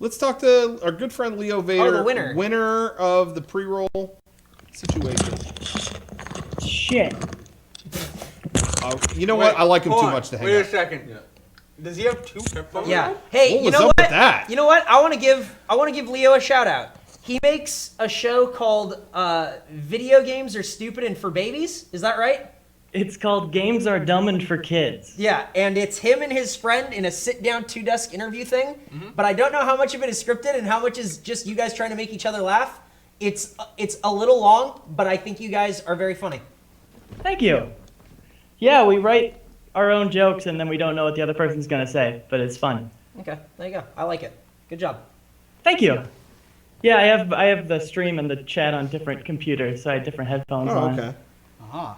let's talk to our good friend LeoVader. Oh, the winner of the pre-roll situation. Shit. You know what? I like him too much to hang Wait out. a second. Yeah. Does he have 2 headphones? Yeah. Hey, What you was know up what? with that? You know what? I want to give Leo a shout out. He makes a show called Video Games Are Stupid and for Babies. Is that right? It's called Games Are Dumb and for Kids. Yeah, and it's him and his friend in a sit-down 2-desk interview thing. But I don't know how much of it is scripted and how much is just you guys trying to make each other laugh. It's a little long, but I think you guys are very funny. Thank you. Yeah, we write our own jokes and then we don't know what the other person's going to say, but it's fun. Okay, there you go. I like it. Good job. Thank you. Yeah, I have the stream and the chat on different computers, so I have different headphones on. Okay. Uh-huh.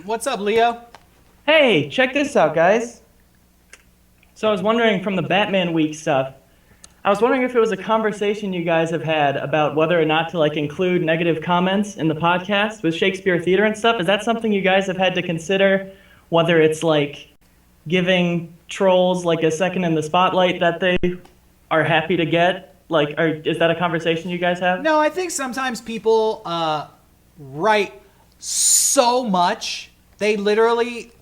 What's up, Leo? Hey, check this out, guys. So I was wondering from the Batman Week stuff, I was wondering if it was a conversation you guys have had about whether or not to include negative comments in the podcast with Shakespeare Theater and stuff. Is that something you guys have had to consider? Whether it's giving trolls a second in the spotlight that they are happy to get? Is that a conversation you guys have? No, I think sometimes people write so much. They literally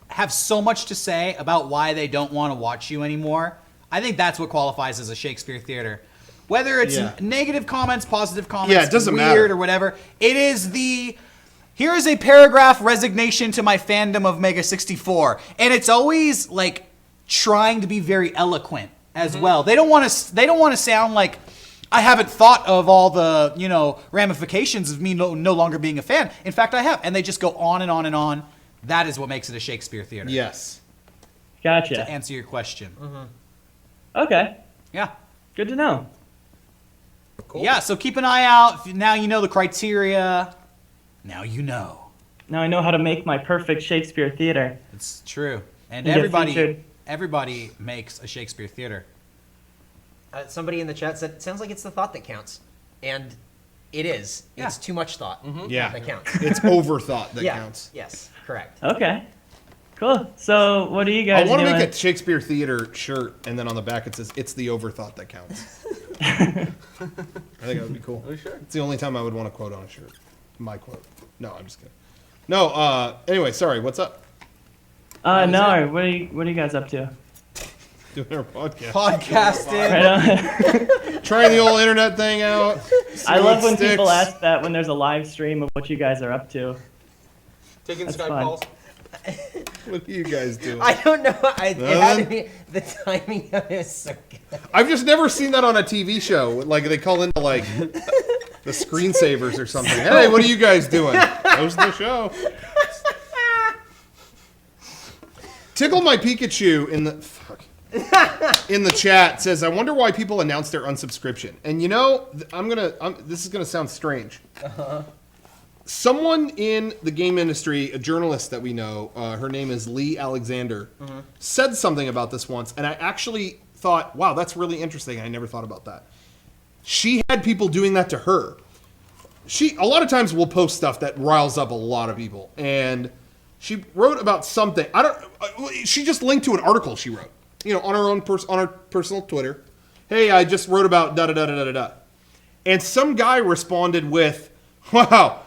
have so much to say about why they don't want to watch you anymore. I think that's what qualifies as a Shakespeare Theater. Whether it's negative comments, positive comments, it doesn't weird matter. or whatever, it is here is a paragraph resignation to my fandom of Mega64. And it's always trying to be very eloquent as well. They don't want to sound like I haven't thought of all the, ramifications of me no longer being a fan. In fact, I have. And they just go on and on and on. That is what makes it a Shakespeare Theater. Yes. Gotcha. To answer your question. Okay. Yeah. Good to know. Cool. Yeah, so keep an eye out. Now you know the criteria. Now you know. Now I know how to make my perfect Shakespeare Theater. It's true. And You get featured. everybody makes a Shakespeare Theater. Somebody in the chat said, it sounds like it's the thought that counts. And it is. Yeah. It's too much thought Yeah. that counts. It's overthought that Yeah. counts. Yes, correct. Okay. Cool. So what do you guys I want to doing? make a Shakespeare Theater shirt, and then on the back it says, "It's the overthought that counts." I think that would be cool. Oh, sure. It's the only time I would want a quote on a shirt. My quote. No, I'm just kidding. No. Anyway, sorry. What's up? No. What are you guys up to? Doing our podcast. Podcasting. Right on. Trying the old internet thing out. I love when sticks. people ask that when there's a live stream of what you guys are up to. Taking That's Skype fun. calls. What are you guys doing? I don't know. It had to Nothing? be, the timing of it was so good. I've just never seen that on a TV show. They call into the screensavers or something. Hey, what are you guys doing? Host the show. Tickle My Pikachu in the chat says, I wonder why people announce their unsubscription. And this is gonna sound strange. Someone in the game industry, a journalist that we know, her name is Lee Alexander, said something about this once, and I actually thought, wow, that's really interesting. I never thought about that. She had people doing that to her. She a lot of times will post stuff that riles up a lot of people, and she wrote about something. She just linked to an article she wrote, on her own on her personal Twitter. Hey, I just wrote about da da da da da da, and some guy responded with, "Wow,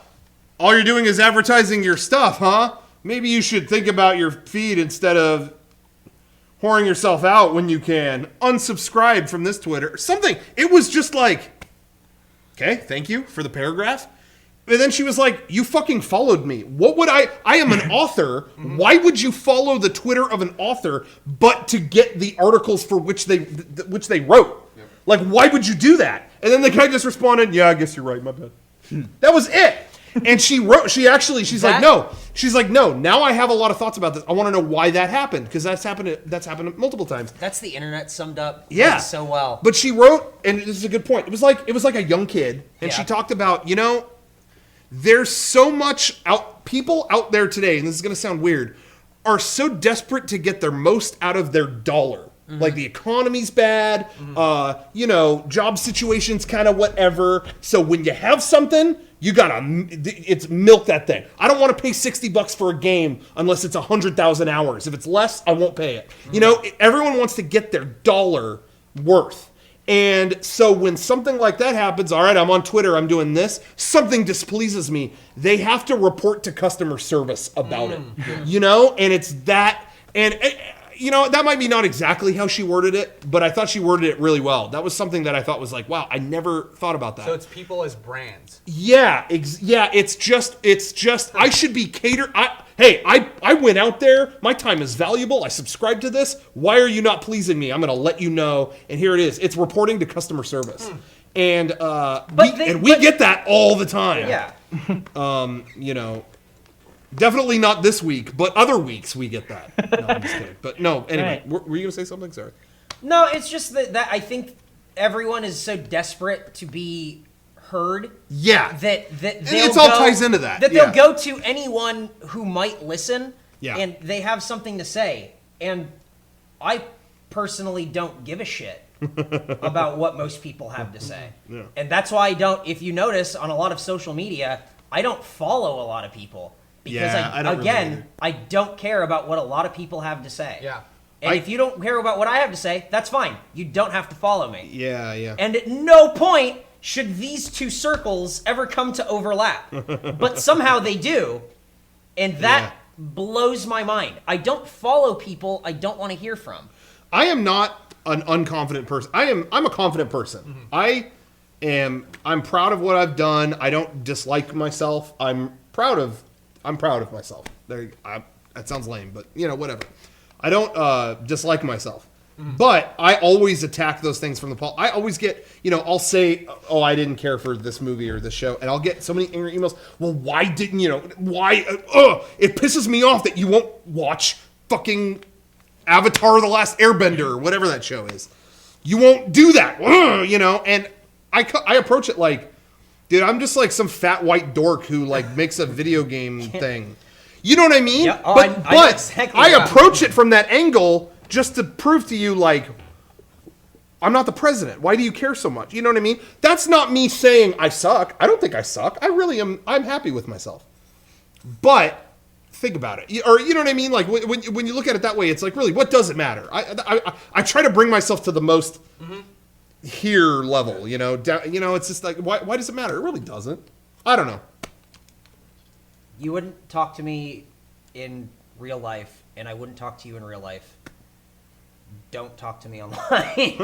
all you're doing is advertising your stuff, huh? Maybe you should think about your feed instead of whoring yourself out when you can. Unsubscribe from this Twitter." Something. It was just okay, thank you for the paragraph. And then she was like, you fucking followed me. What would I am an author. Why would you follow the Twitter of an author but to get the articles for which they wrote? Yep. Why would you do that? And then the guy just responded, yeah, I guess you're right, my bad. That was it. And she's like, no, now I have a lot of thoughts about this. I want to know why that happened, because that's happened multiple times. That's the internet summed up so well. But she wrote, and this is a good point. It was like a young kid, and she talked about, there's so much people out there today, and this is going to sound weird, are so desperate to get their most out of their dollar. Mm-hmm. The economy's bad, job situation's kind of whatever. So when you have something, you gotta milk that thing. I don't want to pay $60 for a game unless it's 100,000 hours. If it's less, I won't pay it. Mm-hmm. Everyone wants to get their dollar worth. And so when something like that happens, all right, I'm on Twitter, I'm doing this, something displeases me, they have to report to customer service about it. You know, and it's that, and you know, that might be not exactly how she worded it, but I thought she worded it really well. That was something that I thought was like, wow, I never thought about that. So it's people as brands. Yeah, it's just I should be catered. I went out there. My time is valuable. I subscribe to this. Why are you not pleasing me? I'm going to let you know. And here it is. It's reporting to customer service. And we get that all the time. Yeah. You know, definitely not this week, but other weeks we get that. No, I'm just kidding. But no, anyway, Right. were you going to say something? Sorry. No, it's just that I think everyone is so desperate to be heard. Yeah. That It's all ties into that. That Yeah. they'll go to anyone who might listen. Yeah. And they have something to say. And I personally don't give a shit about what most people have to say. Yeah. And that's why I don't. If you notice on a lot of social media, I don't follow a lot of people because Yeah, I don't really either. I don't care about what a lot of people have to say. Yeah. And if you don't care about what I have to say, that's fine. You don't have to follow me. Yeah. And at no point should these two circles ever come to overlap. But somehow they do. And that blows my mind. I don't follow people I don't want to hear from. I am not an unconfident person. I'm a confident person. I'm proud of what I've done. I don't dislike myself. I'm proud of myself. That sounds lame, but you know, whatever. I don't dislike myself. But I always attack those things from the pulpit. I always get, you know, I'll say, oh, I didn't care for this movie or this show. And I'll get so many angry emails. Well, why didn't, you know, why? It pisses me off that you won't watch fucking Avatar: The Last Airbender or whatever that show is. You won't do that, you know? And I approach it like, dude, I'm just like some fat white dork who like makes a video game thing. You know what I mean? Yeah, oh, but I know exactly I what approach it from that angle just to prove to you, like, I'm not the president. Why do you care so much? You know what I mean? That's not me saying I suck. I don't think I suck. I really am. I'm happy with myself. But think about it. Or, you know what I mean? Like, when you look at it that way, it's like, really, what does it matter? I try to bring myself to the most here level, you know? It's just like, why does it matter? It really doesn't. I don't know. You wouldn't talk to me in real life, and I wouldn't talk to you in real life. Don't talk to me online.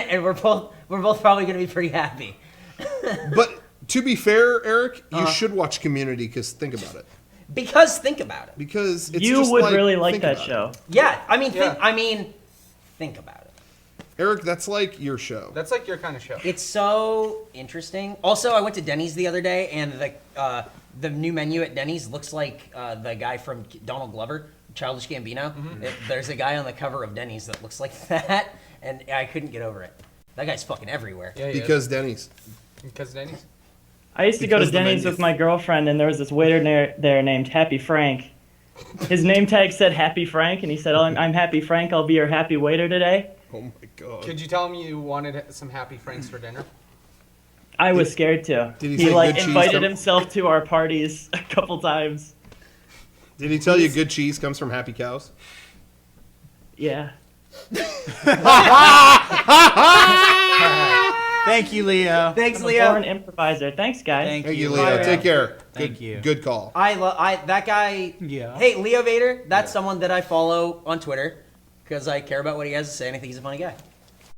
And we're both probably going to be pretty happy. But to be fair, Eric, you should watch Community because think about it. Because think about it. Because it's You just would like, really like think that about show. it. Yeah, I mean, Yeah. think about it. Eric, that's like your show. That's like your kind of show. It's so interesting. Also, I went to Denny's the other day, and the new menu at Denny's looks like the guy from Donald Glover, Childish Gambino. There's a guy on the cover of Denny's that looks like that, and I couldn't get over it. That guy's fucking everywhere. Yeah, Because Denny's. Because Denny's. I used to go to Because the Denny's menu. with my girlfriend, and there was this waiter there named Happy Frank. His name tag said Happy Frank, and he said, "Oh, I'm Happy Frank. I'll be your happy waiter today." Oh my god. Could you tell him you wanted some Happy Franks for dinner? I was scared to. Did he He say like good cheese invited from- himself to our parties a couple times. Did he tell you good cheese comes from happy cows? Yeah. Thank you, Leo. Thanks, I'm a Leo. born improviser. Thanks, guys. Thank Thank you, you, Leo. Leo. Take care. Thank Good, you. Good call. That guy. Yeah. Hey, LeoVader. That's someone that I follow on Twitter because I care about what he has to say, and I think he's a funny guy.